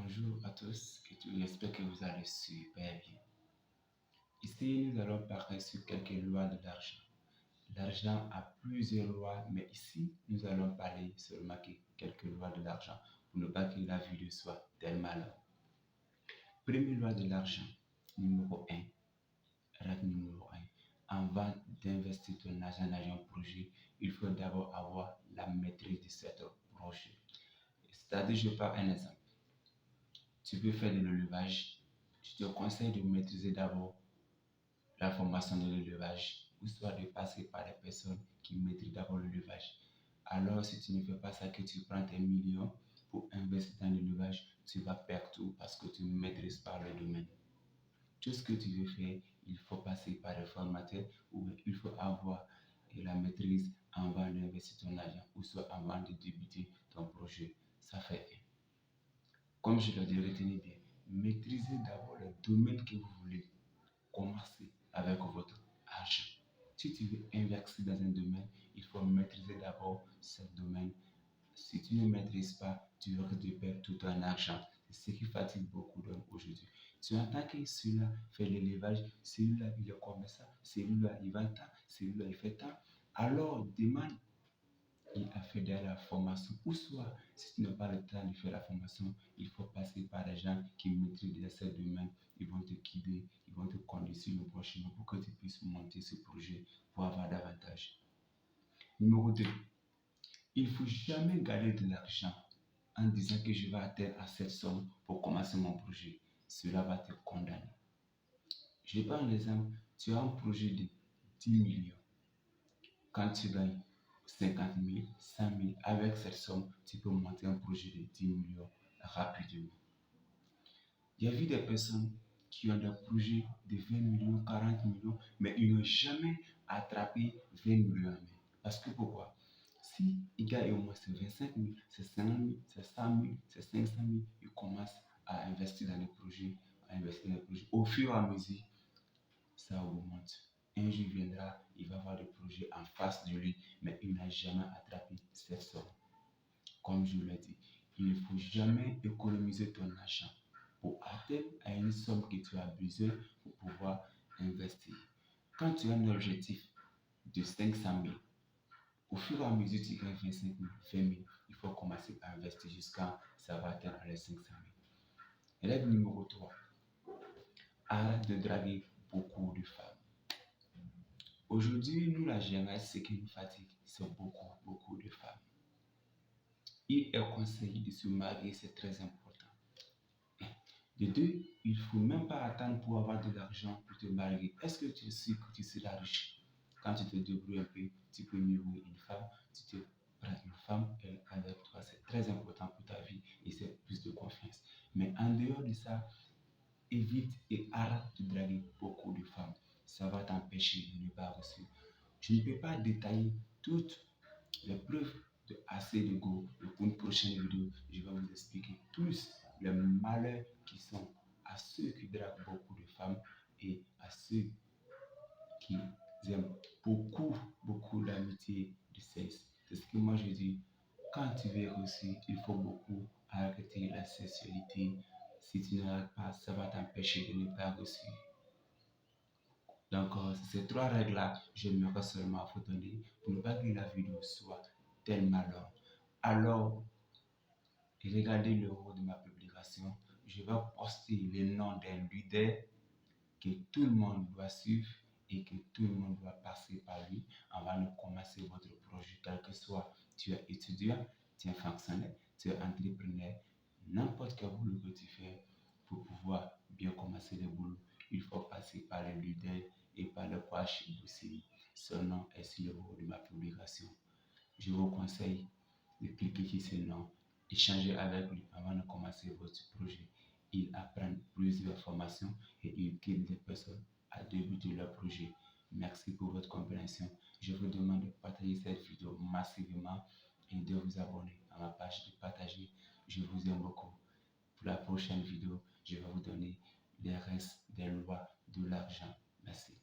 Bonjour à tous, j'espère que vous allez super bien. Ici, nous allons parler sur quelques lois de l'argent. L'argent a plusieurs lois, mais ici, nous allons parler seulement de quelques lois de l'argent pour ne pas que la vidéo soit tellement longue. Première loi de l'argent, numéro 1. Règle numéro 1. Avant d'investir ton argent dans un projet, il faut d'abord avoir la maîtrise de ce projet. C'est-à-dire, je prends un exemple. Tu veux faire de l'élevage, je te conseille de maîtriser d'abord la formation de l'élevage, ou soit de passer par les personnes qui maîtrisent d'abord l'élevage. Alors, si tu ne fais pas ça, que tu prends tes millions pour investir dans l'élevage, tu vas perdre tout parce que tu ne maîtrises pas le domaine. Tout ce que tu veux faire, il faut passer par les formateurs ou il faut avoir la maîtrise avant d'investir ton argent ou soit avant de débuter ton projet. Ça fait un. Comme je l'ai dit, retenez bien, maîtrisez d'abord le domaine que vous voulez commencer avec votre argent. Si tu veux investir dans un domaine, il faut maîtriser d'abord ce domaine. Si tu ne maîtrises pas, tu risques de perdre tout ton argent. C'est ce qui fatigue beaucoup d'hommes aujourd'hui. Tu entends que celui-là fait l'élevage, celui-là il est comme ça, celui-là il vend tant, celui-là il fait tant. Alors demande il a fait de la formation, ou soit si tu n'as pas le temps de faire la formation, il faut passer par des gens qui maîtrisent ce domaine. Ils vont te guider, ils vont te conduire sur le bon chemin pour que tu puisses monter ce projet pour avoir davantage. Numéro 2. Il ne faut jamais garder de l'argent en disant que je vais atteindre à cette somme pour commencer mon projet. Cela va te condamner. Je prends un exemple. Tu as un projet de 10 millions. Quand tu gagnes 50 000, 100 000, avec cette somme, tu peux monter un projet de 10 millions rapidement. Il y a vu des personnes qui ont des projets de 20 millions, 40 millions, mais ils n'ont jamais attrapé 20 millions. Parce que pourquoi? Si ils gagnent au moins 25 000, c'est 50 000, c'est 100 000, c'est 500 000, ils commencent à investir dans les projets, Au fur et à mesure, ça augmente. Un jour viendra, il va avoir des projets en face de lui, mais il n'a jamais attrapé cette somme. Comme je l'ai dit, il ne faut jamais économiser ton argent pour atteindre à une somme que tu as besoin pour pouvoir investir. Quand tu as un objectif de 500 000, au fur et à mesure tu gagnes 25 000, 20 000, il faut commencer à investir jusqu'à ça va atteindre les 500 000. Règle numéro 3. Arrête de draguer beaucoup de femmes. Aujourd'hui, nous, la jeunesse, ce qui nous fatigue, c'est beaucoup de femmes. Il est conseillé de se marier, c'est très important. De deux, il ne faut même pas attendre pour avoir de l'argent pour te marier. Est-ce que tu sais que tu seras riche? Quand tu te débrouilles un peu, tu peux mûrir une femme, tu te prends une femme avec toi. C'est très important pour ta vie et c'est plus de confiance. Mais en dehors de ça, évite et arrête de draguer beaucoup de femmes. Ça va t'empêcher de ne pas réussir. Je ne peux pas détailler toutes les preuves de assez de go. Pour une prochaine vidéo, je vais vous expliquer plus les malheurs qui sont à ceux qui draguent beaucoup de femmes et à ceux qui aiment beaucoup d'amitié de sexe. C'est ce que moi je dis. Quand tu veux réussir, il faut beaucoup arrêter la sexualité. Si tu n'arrêtes pas, ça va t'empêcher de ne pas réussir. Donc, ces trois règles-là, j'aimerais seulement vous donner pour ne pas que la vidéo soit tellement longue. Alors, regardez le haut de ma publication. Je vais poster le nom d'un leader que tout le monde doit suivre et que tout le monde doit passer par lui avant de commencer votre projet, quel que soit. Tu es étudiant, tu es fonctionnaire, tu es entrepreneur, n'importe quel boulot que tu fais, pour pouvoir bien commencer le boulot, il faut passer par le leader et par le coach aussi. Son nom est sur le haut de ma publication. Je vous conseille de cliquer sur ce nom, échanger avec lui avant de commencer votre projet. Il apprend plusieurs formations et il guide les personnes à débuter leur projet. Merci pour votre compréhension. Je vous demande de partager cette vidéo massivement et de vous abonner à ma page, de partager. Je vous aime beaucoup. Pour la prochaine vidéo, je vais vous donner les restes des lois de l'argent. Merci.